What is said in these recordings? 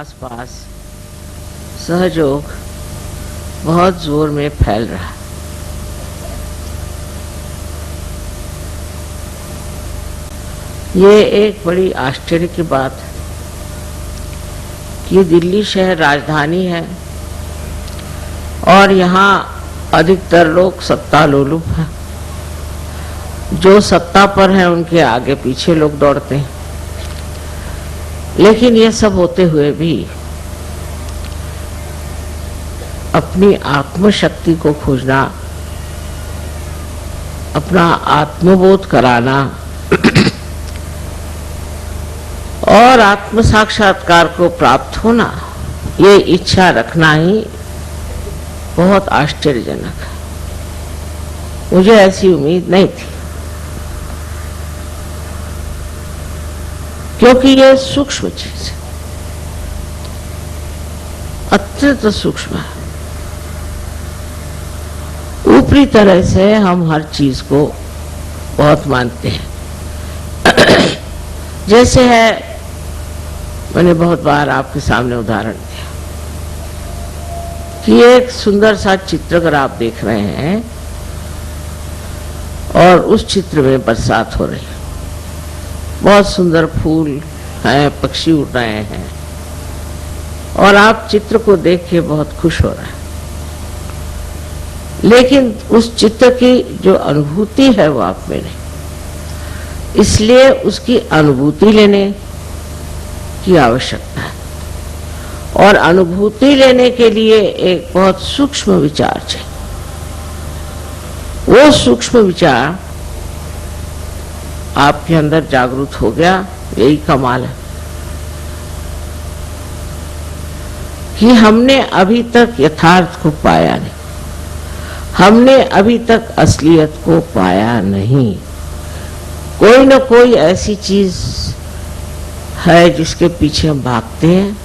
आसपास सहयोग बहुत जोर में फैल रहा है। ये एक बड़ी आश्चर्य की बात है कि दिल्ली शहर राजधानी है और यहाँ अधिकतर लोग सत्ता लोलुप हैं। जो सत्ता पर हैं उनके आगे पीछे लोग दौड़ते हैं। लेकिन ये सब होते हुए भी अपनी आत्मशक्ति को खोजना, अपना आत्मबोध कराना और आत्म साक्षात्कार को प्राप्त होना, ये इच्छा रखना ही बहुत आश्चर्यजनक है। मुझे ऐसी उम्मीद नहीं थी, क्योंकि ये सूक्ष्म चीज है, अत्यंत सूक्ष्म है। ऊपरी तरह से हम हर चीज को बहुत मानते हैं। जैसे है, मैंने बहुत बार आपके सामने उदाहरण दिया कि एक सुंदर सा चित्र अगर आप देख रहे हैं और उस चित्र में बरसात हो रही है, बहुत सुंदर फूल हैं, पक्षी उड़ रहे हैं और आप चित्र को देख के बहुत खुश हो रहे हैं। लेकिन उस चित्र की जो अनुभूति है वो आप में नहीं, इसलिए उसकी अनुभूति लेने की आवश्यकता है। और अनुभूति लेने के लिए एक बहुत सूक्ष्म विचार चाहिए। वो सूक्ष्म विचार आपके अंदर जागृत हो गया, यही कमाल है कि हमने अभी तक यथार्थ को पाया नहीं, हमने अभी तक असलियत को पाया नहीं। कोई न कोई ऐसी चीज है जिसके पीछे हम भागते हैं,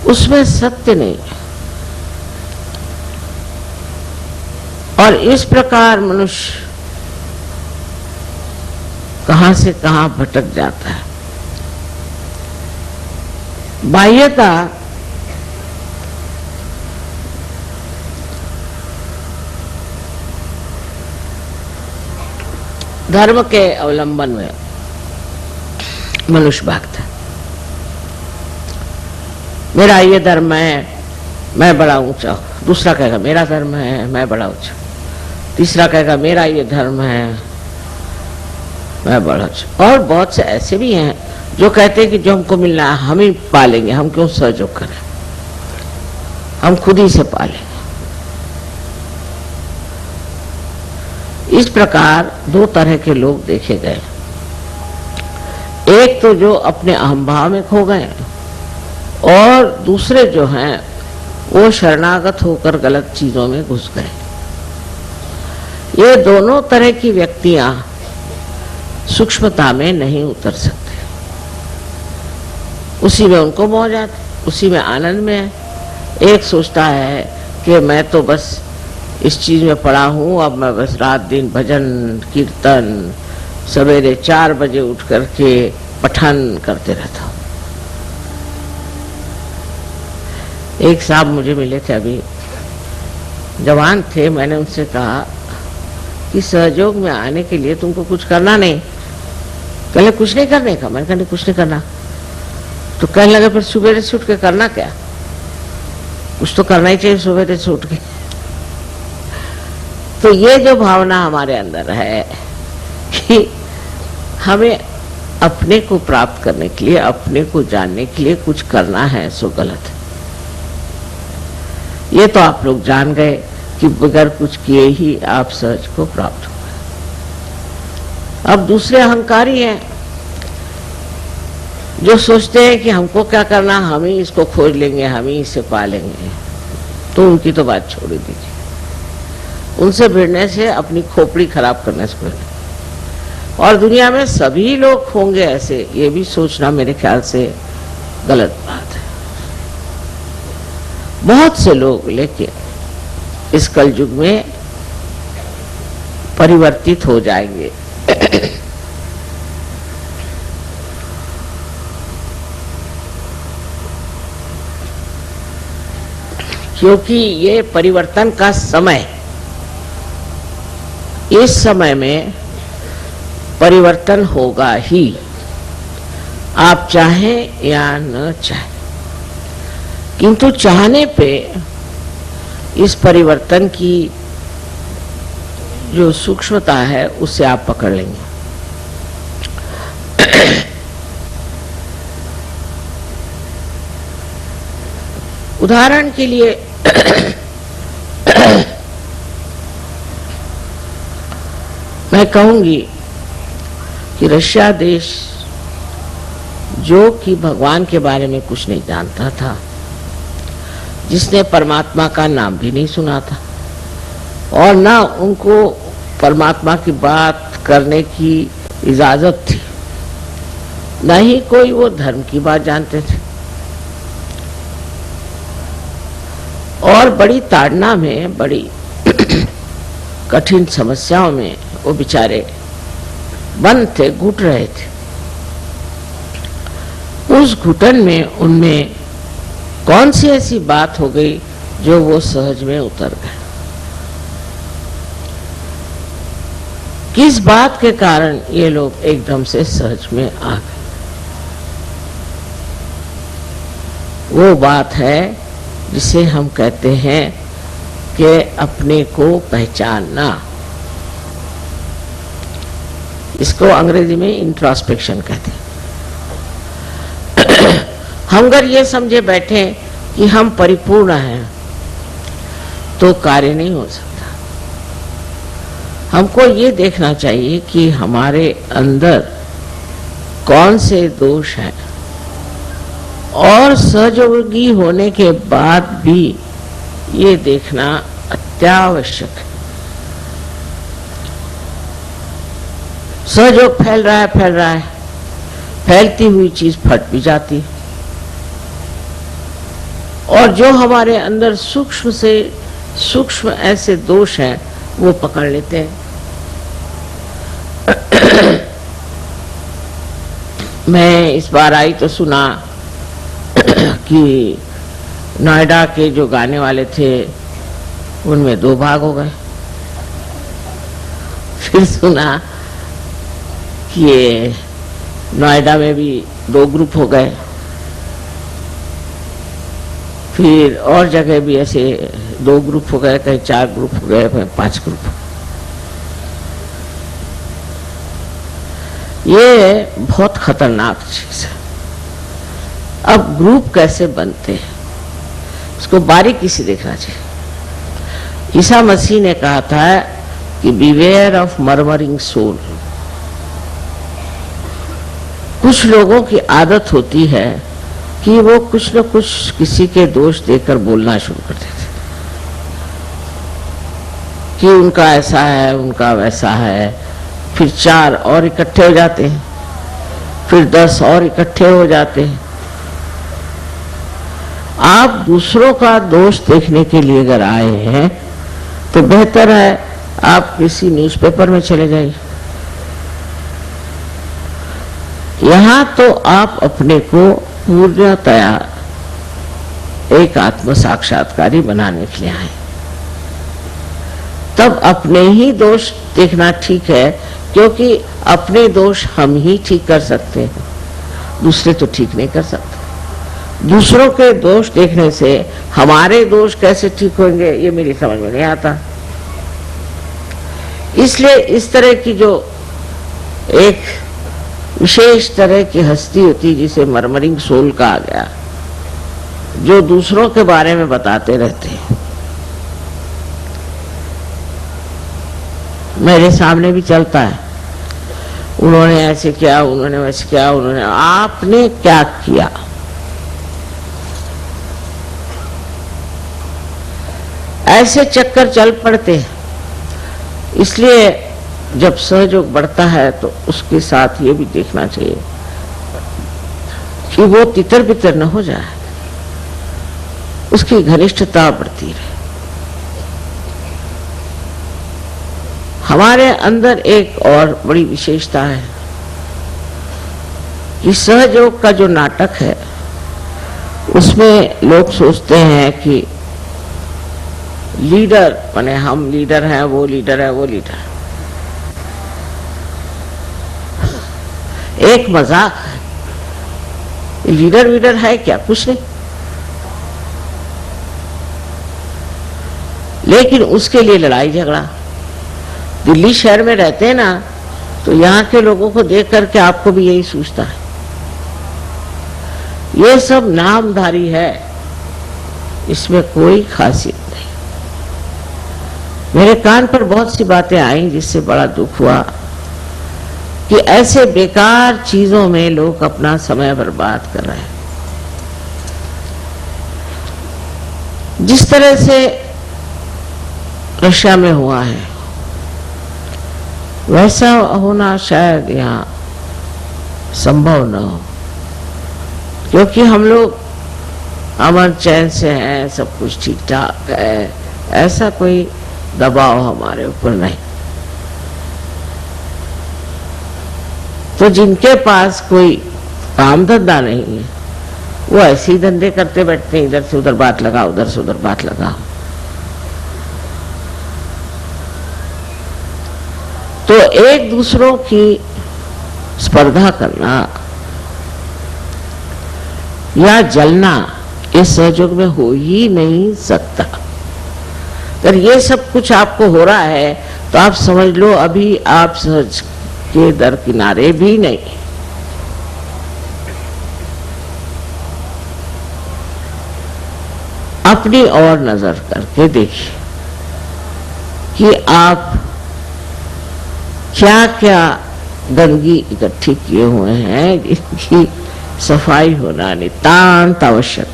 उसमें सत्य नहीं है। और इस प्रकार मनुष्य कहां से कहां भटक जाता है। बाह्यता धर्म के अवलंबन में मनुष्य भागता है। मेरा ये धर्म है, मैं बड़ा ऊंचा हूं। दूसरा कहेगा मेरा धर्म है, मैं बड़ा ऊंचा। तीसरा कहेगा मेरा ये धर्म है, मैं बड़ा ऊंचा। और बहुत से ऐसे भी हैं जो कहते हैं कि जो हमको मिलना है हम ही पालेंगे, हम क्यों सहयोग करें, हम खुद ही से पालेंगे। इस प्रकार दो तरह के लोग देखे गए। एक तो जो अपने अहंभाव में खो गए और दूसरे जो हैं वो शरणागत होकर गलत चीजों में घुस गए। ये दोनों तरह की व्यक्तियां सूक्ष्मता में नहीं उतर सकते। उसी में उनको मौज आती, उसी में आनंद में है। एक सोचता है कि मैं तो बस इस चीज में पड़ा हूं, अब मैं बस रात दिन भजन कीर्तन, सवेरे 4 बजे उठ करके पठन करते रहता हूं। एक साहब मुझे मिले थे, अभी जवान थे। मैंने उनसे कहा कि सहयोग में आने के लिए तुमको कुछ करना नहीं। कहले कुछ नहीं करने का। मैंने कहा कुछ नहीं करना। तो कहने लगे फिर सुबह से उठ के करना क्या? कुछ तो करना ही चाहिए सुबह से उठ के। तो ये जो भावना हमारे अंदर है कि हमें अपने को प्राप्त करने के लिए, अपने को जानने के लिए कुछ करना है, सो गलत है। ये तो आप लोग जान गए कि बगैर कुछ किए ही आप सहज को प्राप्त हो गए। अब दूसरे अहंकारी हैं जो सोचते हैं कि हमको क्या करना, हम ही इसको खोज लेंगे, हम ही इसे पालेंगे। तो उनकी तो बात छोड़ दीजिए। उनसे भिड़ने से अपनी खोपड़ी खराब करने से पहले। और दुनिया में सभी लोग होंगे ऐसे, ये भी सोचना मेरे ख्याल से गलत बात है। बहुत से लोग लेकिन इस कलयुग में परिवर्तित हो जाएंगे। क्योंकि ये परिवर्तन का समय, इस समय में परिवर्तन होगा ही, आप चाहें या न चाहें। किंतु चाहने पे इस परिवर्तन की जो सूक्ष्मता है उससे आप पकड़ लेंगे। उदाहरण के लिए मैं कहूंगी कि रशिया देश, जो कि भगवान के बारे में कुछ नहीं जानता था, जिसने परमात्मा का नाम भी नहीं सुना था और ना उनको परमात्मा की बात करने की इजाजत थी, न ही कोई वो धर्म की बात जानते थे, और बड़ी ताड़ना में, बड़ी कठिन समस्याओं में वो बेचारे बंद थे, घुट रहे थे। उस घुटन में उनमें कौन सी ऐसी बात हो गई जो वो सहज में उतर गए? किस बात के कारण ये लोग एकदम से सहज में आ गए? वो बात है जिसे हम कहते हैं कि अपने को पहचानना। इसको अंग्रेजी में इंट्रोस्पेक्शन कहते हैं। हम अगर ये समझे बैठे कि हम परिपूर्ण हैं तो कार्य नहीं हो सकता। हमको ये देखना चाहिए कि हमारे अंदर कौन से दोष हैं, और सहयोगी होने के बाद भी ये देखना अत्यावश्यक है। सहयोग फैल रहा है, फैलती हुई चीज फट भी जाती है, और जो हमारे अंदर सूक्ष्म से सूक्ष्म ऐसे दोष हैं वो पकड़ लेते हैं। मैं इस बार आई तो सुना कि नोएडा के जो गाने वाले थे उनमें 2 भाग हो गए। फिर सुना कि ये नोएडा में भी 2 ग्रुप हो गए, फिर और जगह भी ऐसे 2 ग्रुप हो गए, कहीं 4 ग्रुप हो गए, कहीं 5 ग्रुप। ये बहुत खतरनाक चीज है। अब ग्रुप कैसे बनते हैं इसको बारीकी से देखना चाहिए। ईसा मसीह ने कहा था कि बिवेयर ऑफ मर्मरिंग सोल। कुछ लोगों की आदत होती है कि वो कुछ न कुछ किसी के दोष देकर बोलना शुरू कर देते कि उनका ऐसा है, उनका वैसा है। फिर 4 और इकट्ठे हो जाते हैं, फिर 10 और इकट्ठे हो जाते हैं। आप दूसरों का दोष देखने के लिए अगर आए हैं तो बेहतर है आप किसी न्यूज़पेपर में चले जाइए। यहां तो आप अपने को पूर्णतया एक आत्म साक्षात्कारी बनाने के लिए आए। तब अपने ही दोष देखना ठीक है, क्योंकि अपने दोष हम ही ठीक कर सकते हैं, दूसरे तो ठीक नहीं कर सकते। दूसरों के दोष देखने से हमारे दोष कैसे ठीक होंगे ये मेरी समझ में नहीं आता। इसलिए इस तरह की जो एक विशेष तरह की हस्ती होती जिसे मर्मरिंग सोल कहा गया, जो दूसरों के बारे में बताते रहते हैं। मेरे सामने भी चलता है, उन्होंने ऐसे किया, उन्होंने वैसे किया, उन्होंने, आपने क्या किया? ऐसे चक्कर चल पड़ते हैं। इसलिए जब सहयोग बढ़ता है तो उसके साथ ये भी देखना चाहिए कि वो तितर बितर न हो जाए, उसकी घनिष्ठता बढ़ती रहे। हमारे अंदर एक और बड़ी विशेषता है कि सहयोग का जो नाटक है उसमें लोग सोचते हैं कि लीडर माने हम लीडर हैं, वो लीडर है, वो लीडर। एक मजाक है। लीडर वीडर है क्या? कुछ नहीं। लेकिन उसके लिए लड़ाई झगड़ा। दिल्ली शहर में रहते हैं ना, तो यहाँ के लोगों को देख करके आपको भी यही सोचता है, ये सब नामधारी है, इसमें कोई खासियत नहीं। मेरे कान पर बहुत सी बातें आई जिससे बड़ा दुख हुआ कि ऐसे बेकार चीजों में लोग अपना समय बर्बाद कर रहे हैं। जिस तरह से रशिया में हुआ है वैसा होना शायद यहाँ संभव न हो, क्योंकि हम लोग अमन चैन से हैं, सब कुछ ठीक ठाक है, ऐसा कोई दबाव हमारे ऊपर नहीं। तो जिनके पास कोई काम धंधा नहीं है वो ऐसे ही धंधे करते बैठते हैं, इधर से उधर बात लगाओ, उधर से उधर बात लगाओ। तो एक दूसरों की स्पर्धा करना या जलना इस सहयोग में हो ही नहीं सकता। अगर ये सब कुछ आपको हो रहा है तो आप समझ लो अभी आप सहज के दर किनारे भी नहीं। अपनी ओर नजर करके देखिए कि आप क्या क्या गंदगी इकट्ठी किए हुए हैं, जिनकी सफाई होना नितांत आवश्यक।